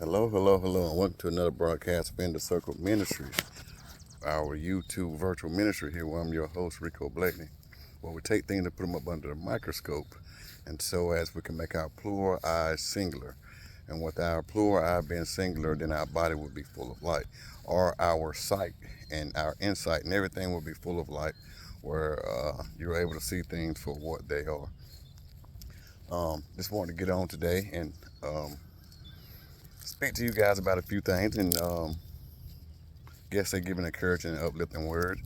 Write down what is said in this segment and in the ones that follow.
Hello, hello, hello, and welcome to another broadcast of In the Circle Ministries, our YouTube virtual ministry here, where I'm your host, Rico Blakeney, where we take things and put them up under the microscope, and so as we can make our plural eyes singular. And with our plural eye being singular, then our body will be full of light, or our sight and our insight and everything will be full of light, where you're able to see things for what they are. Just wanted to get on today and speak to you guys about a few things, and guess they give an encouraging and uplifting word.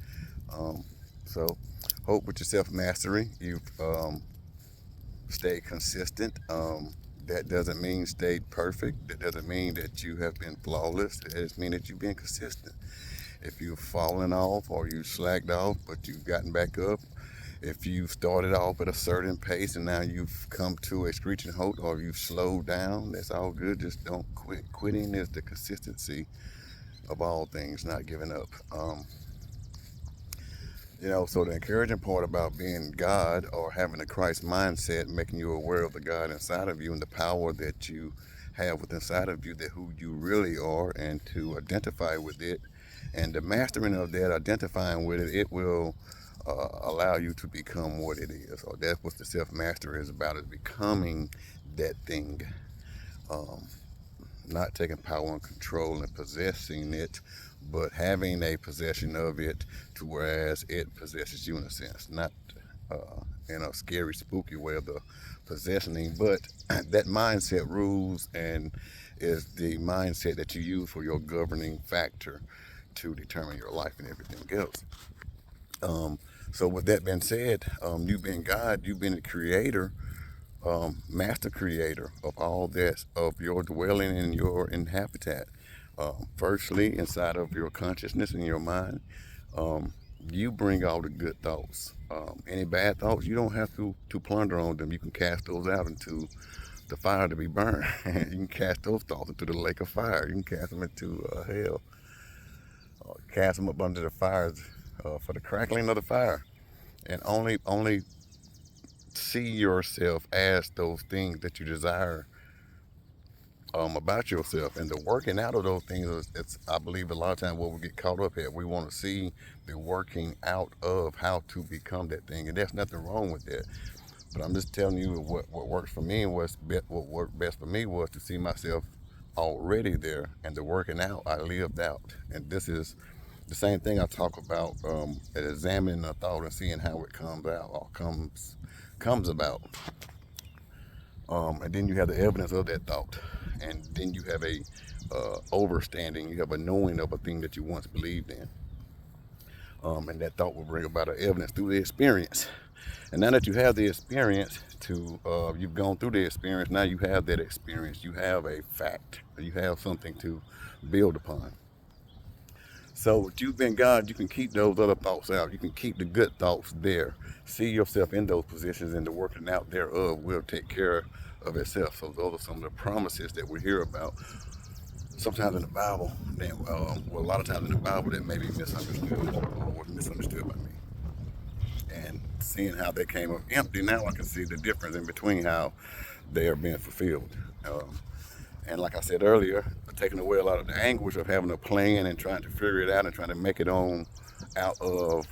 Um, so, hope with your self mastery, you've stayed consistent. That doesn't mean stayed perfect. That doesn't mean that you have been flawless. It just means that you've been consistent. If you've fallen off or you slacked off, but you've gotten back up, if you started off at a certain pace and now you've come to a screeching halt, or you've slowed down, that's all good. Just don't quit. Quitting is the consistency of all things, not giving up. So the encouraging part about being God or having a Christ mindset, making you aware of the God inside of you and the power that you have within inside of you, that who you really are, and to identify with it, and the mastering of that, identifying with it, it will allow you to become what it is. Or that's what the self mastery is about: is becoming that thing. Um, not taking power and control and possessing it, but having a possession of it to whereas it possesses you in a sense, not in a scary, spooky way of the possessioning, but that mindset rules and is the mindset that you use for your governing factor to determine your life and everything else. Um, so with that being said, you being God, you being the creator, master creator of all that, of your dwelling and your habitat. Firstly, inside of your consciousness and your mind, um, you bring all the good thoughts. Any bad thoughts, you don't have to plunder on them. You can cast those out into the fire to be burned. You can cast those thoughts into the lake of fire. You can cast them into hell. Cast them up under the fires for the crackling of the fire. And only see yourself as those things that you desire about yourself, and the working out of those things is, it's, I believe, a lot of times what we get caught up at. We want to see the working out of how to become that thing, and there's nothing wrong with that. But I'm just telling you what works for me, and what worked best for me was to see myself already there, and the working out I lived out. And this is the same thing I talk about, at examining a thought and seeing how it comes out or comes about. And then you have the evidence of that thought, and then you have a overstanding. You have a knowing of a thing that you once believed in, and that thought will bring about an evidence through the experience. And now that you have the experience, you've gone through the experience. Now you have that experience. You have a fact. You have something to build upon. So with you being God, you can keep those other thoughts out. You can keep the good thoughts there. See yourself in those positions, and the working out thereof will take care of itself. So those are some of the promises that we hear about. Sometimes in the Bible, a lot of times in the Bible, that may be misunderstood or was misunderstood by me. And seeing how they came up empty, now I can see the difference in between how they are being fulfilled. And like I said earlier, taking away a lot of the anguish of having a plan and trying to figure it out and trying to make it on out of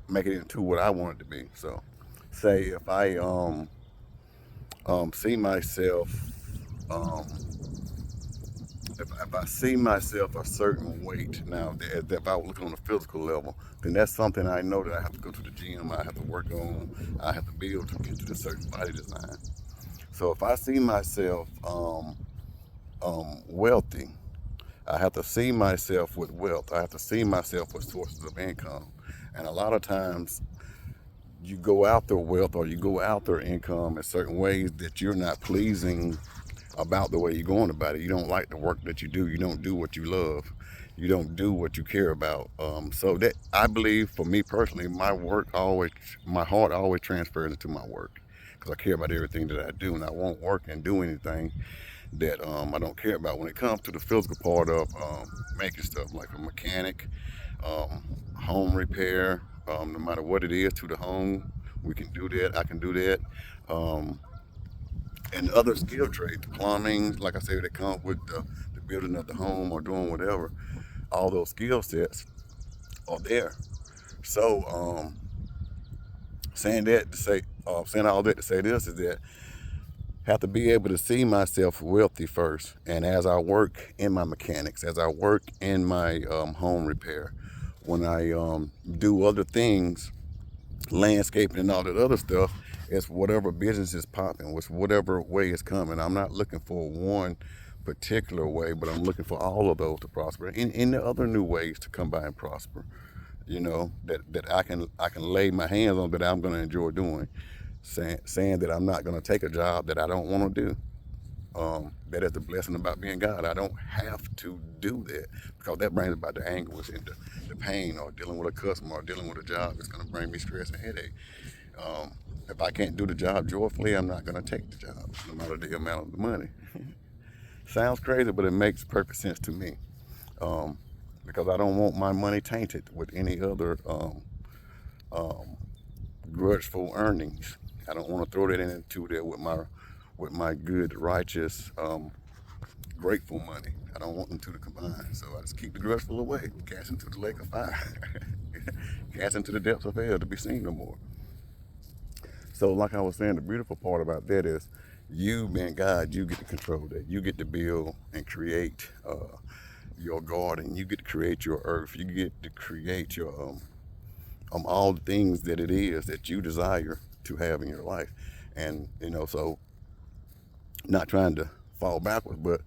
make it into what I want it to be. So, say if I see myself, um, if I see myself a certain weight now, if I look on a physical level, then that's something I know that I have to go to the gym, I have to work on, I have to build to get to the certain body design. So if I see myself wealthy, I have to see myself with wealth. I have to see myself with sources of income. And a lot of times you go after wealth or you go after income in certain ways that you're not pleasing about the way you're going about it. You don't like the work that you do. You don't do what you love. You don't do what you care about. So that, I believe, for me personally, my heart always transfers into my work because I care about everything that I do, and I won't work and do anything that I don't care about. When it comes to the physical part of making stuff, like a mechanic, um, home repair, no matter what it is to the home, we can do that. I can do that. Um, and other skill trades, the plumbing, like I said, that come with the building of the home or doing whatever. All those skill sets are there. So, saying all that to say this is that I have to be able to see myself wealthy first, and as I work in my mechanics, as I work in my home repair, when I do other things, landscaping and all that other stuff, it's whatever business is popping, which whatever way is coming. I'm not looking for one particular way, but I'm looking for all of those to prosper, and the other new ways to come by and prosper. That I can lay my hands on, that I'm going to enjoy doing, saying that I'm not going to take a job that I don't want to do. That is the blessing about being God. I don't have to do that, because that brings about the anguish and the pain, or dealing with a customer, or dealing with a job that's going to bring me stress and headache. Um, if I can't do the job joyfully, I'm not going to take the job, no matter the amount of the money. Sounds crazy, but it makes perfect sense to me, um, because I don't want my money tainted with any other um, grudgeful earnings. I don't want to throw that into there with my good, righteous, grateful money. I don't want them two to combine. So I just keep the grudgeful away, cast into the lake of fire, cast into the depths of hell to be seen no more. So, like I was saying, the beautiful part about that is, you being God, you get to control that. You get to build and create your garden. You get to create your earth. You get to create your all the things that it is that you desire to have in your life. And so, not trying to fall backwards, but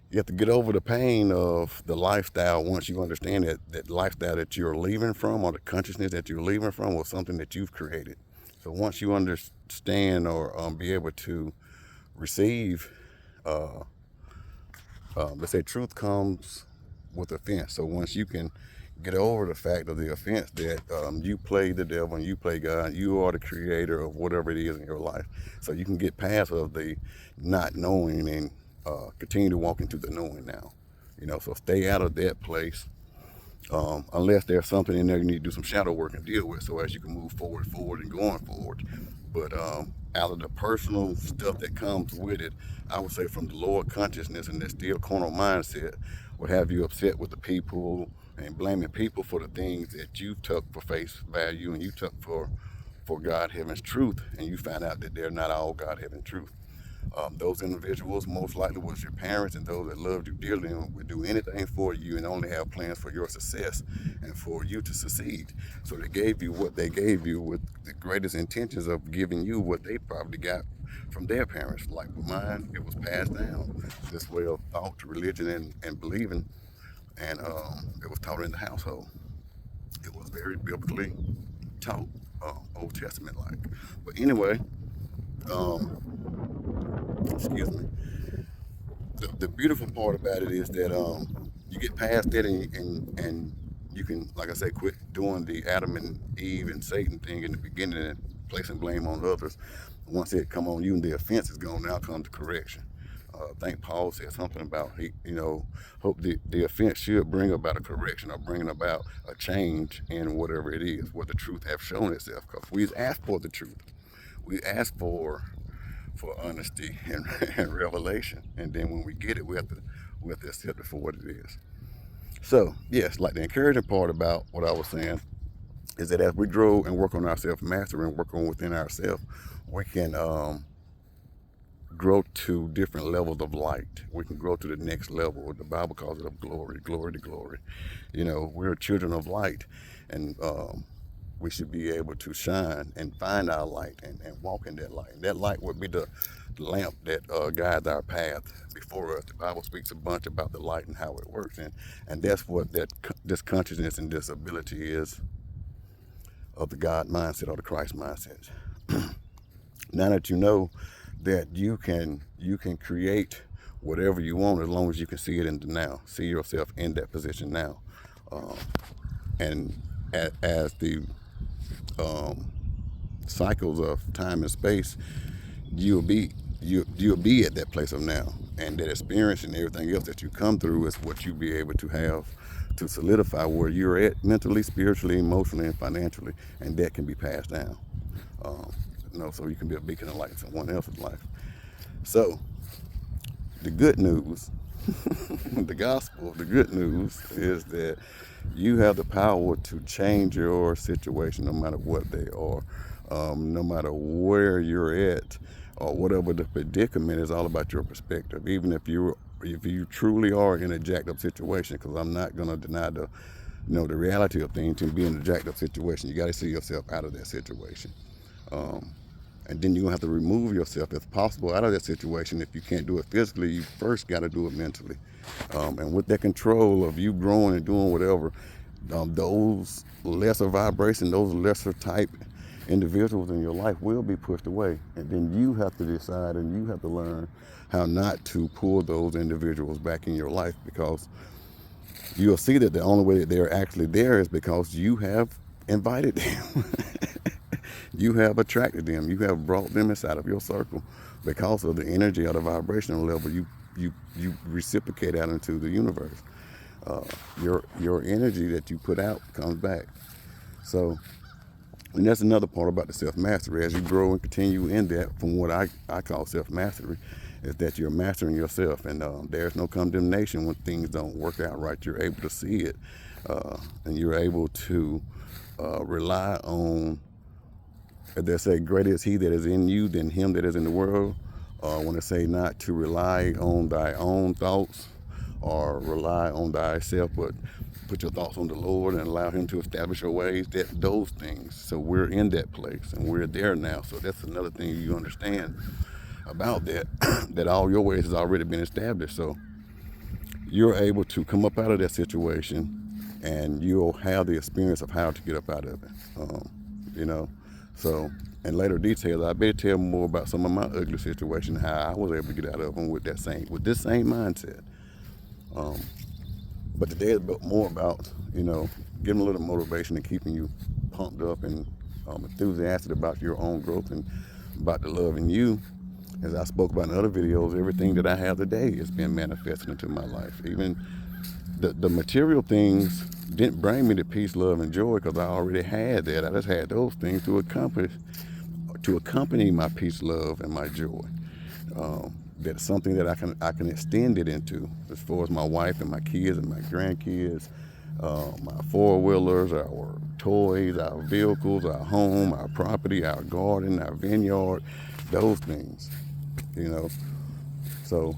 you have to get over the pain of the lifestyle. Once you understand that lifestyle that you're leaving from, or the consciousness that you're leaving from, was something that you've created. So once you understand, or be able to receive, uh, let's say, truth comes with offense. So once you can get over the fact of the offense that you play the devil and you play God, you are the creator of whatever it is in your life. So you can get past of the not knowing, and continue to walk into the knowing now. So stay out of that place, unless there's something in there you need to do some shadow work and deal with, so as you can move forward and going forward. But out of the personal stuff that comes with it, I would say, from the lower consciousness and that still carnal mindset, will have you upset with the people and blaming people for the things that you took for face value, and you took for God heaven's truth, and you find out that they're not all God heaven truth. Those individuals most likely was your parents, and those that loved you dearly and would do anything for you, and only have plans for your success and for you to succeed. So they gave you what they gave you with the greatest intentions of giving you what they probably got from their parents. Like with mine, it was passed down, this way of thought, religion, and believing, and it was taught in the household. It was very biblically taught, Old Testament like. But anyway, excuse me. The beautiful part about it is that you get past that, and you can, like I say, quit doing the Adam and Eve and Satan thing in the beginning and placing blame on others. Once it come on you and the offense is gone, now comes the correction. I think Paul said something about hope the offense should bring about a correction, or bringing about a change in whatever it is, where the truth have shown itself. Because we ask for the truth, we ask for honesty and revelation, and then when we get it, we have to accept it for what it is. So yes, like the encouraging part about what I was saying is that as we grow and work on ourselves, master and work on within ourselves, we can grow to different levels of light. We can grow to the next level. The Bible calls it of glory, glory to glory. We're children of light, and we should be able to shine and find our light, and walk in that light. And that light would be the lamp that guides our path before us. The Bible speaks a bunch about the light and how it works, and that's what this consciousness and this ability is of the God mindset, or the Christ mindset. Now that you know that you can create whatever you want, as long as you can see it in the now, see yourself in that position now, and as the cycles of time and space, you'll be at that place of now, and that experience and everything else that you come through is what you'll be able to have to solidify where you're at mentally, spiritually, emotionally, and financially, and that can be passed down. So you can be a beacon of light in someone else's life. So the good news, the gospel, the good news is that you have the power to change your situation no matter what they are, no matter where you're at or whatever the predicament is. All about your perspective. Even if you truly are in a jacked up situation, because I'm not going to deny the reality of things. And being in a jacked up situation, you got to see yourself out of that situation. Um, and then you're going to have to remove yourself, if possible, out of that situation. If you can't do it physically, you first got to do it mentally. And with that control of you growing and doing whatever, those lesser vibration, those lesser type individuals in your life will be pushed away. And then you have to decide and you have to learn how not to pull those individuals back in your life, because you'll see that the only way that they're actually there is because you have invited them. You have attracted them. You have brought them inside of your circle because of the energy or the vibrational level you reciprocate out into the universe. Your energy that you put out comes back. So, and that's another part about the self-mastery. As you grow and continue in that, from what I call self-mastery, is that you're mastering yourself. And there's no condemnation when things don't work out right. You're able to see it. And you're able to rely on, as they say, greater is he that is in you than him that is in the world. When they say not to rely on thy own thoughts or rely on thyself, but put your thoughts on the Lord and allow him to establish your ways, those things. So we're in that place and we're there now. So that's another thing you understand about that, that all your ways has already been established. So you're able to come up out of that situation and you'll have the experience of how to get up out of it. You know, so in later details, I better tell more about some of my ugly situations, how I was able to get out of them with this same mindset. But today is more about, giving a little motivation and keeping you pumped up and enthusiastic about your own growth and about the love in you. As I spoke about in other videos, everything that I have today is being manifested into my life. Even the material things didn't bring me the peace, love, and joy, because I already had that. I just had those things to accompany my peace, love, and my joy. That's something that I can extend it into, as far as my wife and my kids and my grandkids, my four-wheelers, our toys, our vehicles, our home, our property, our garden, our vineyard, those things, So,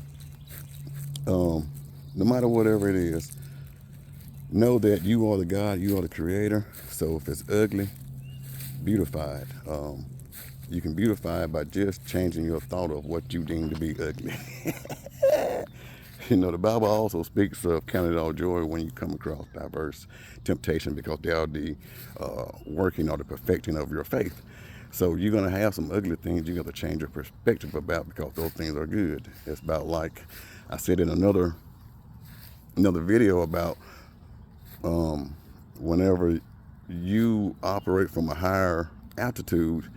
no matter whatever it is, know that you are the God, you are the creator. So if it's ugly, beautify it. You can beautify it by just changing your thought of what you deem to be ugly. The Bible also speaks of count it all joy when you come across diverse temptation, because they are the working or the perfecting of your faith. So you're going to have some ugly things you got to change your perspective about, because those things are good. It's about, like I said in another video, about whenever you operate from a higher altitude,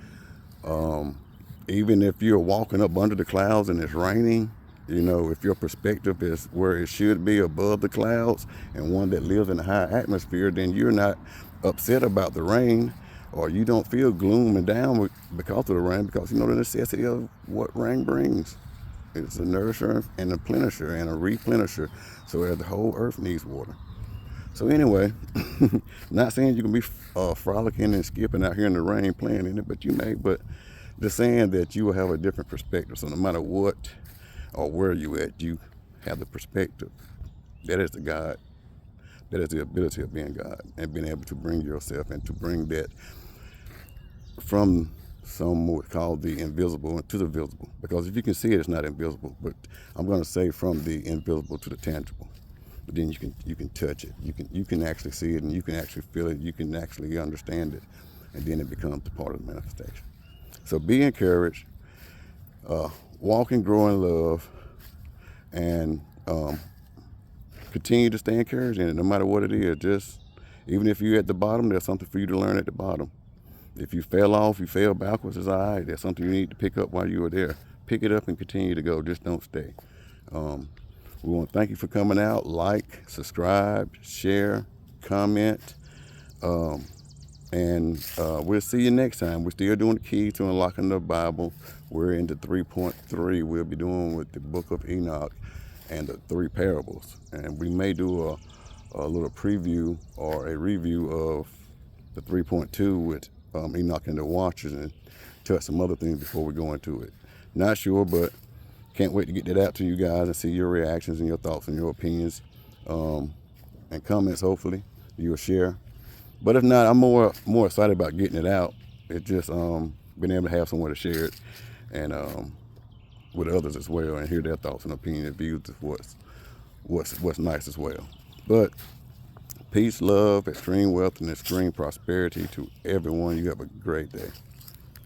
even if you're walking up under the clouds and it's raining, if your perspective is where it should be, above the clouds, and one that lives in a high atmosphere, then you're not upset about the rain, or you don't feel gloom and down because of the rain, because you know the necessity of what rain brings. It's a nourisher and a plenisher and a replenisher. So the whole earth needs water. So anyway, not saying you can be frolicking and skipping out here in the rain playing in it, but you may. But just saying that you will have a different perspective. So no matter what or where you at, you have the perspective. That is the God. That is the ability of being God and being able to bring yourself and to bring that from some would call the invisible to the visible. Because if you can see it, it's not invisible. But I'm going to say from the invisible to the tangible. But then you can touch it. You can actually see it, and you can actually feel it. You can actually understand it, and then it becomes a part of the manifestation. So be encouraged. Walk and grow in love, and continue to stay encouraged in it, no matter what it is. Just even if you're at the bottom, there's something for you to learn at the bottom. If you fell off, you fell backwards, it's all right. There's something you need to pick up while you were there. Pick it up and continue to go. Just don't stay. We want to thank you for coming out. Like, subscribe, share, comment. And we'll see you next time. We're still doing the keys to unlocking the Bible. We're into 3.3. We'll be doing with the book of Enoch and the three parables. And we may do a little preview or a review of the 3.2 with Enoch and the Watchers, and touch some other things before we go into it. Not sure, but can't wait to get that out to you guys and see your reactions and your thoughts and your opinions and comments. Hopefully you'll share. But if not, I'm more excited about getting it out. It's just being able to have somewhere to share it and with others as well, and hear their thoughts and opinions and views of what's nice as well. But peace, love, extreme wealth, and extreme prosperity to everyone. You have a great day.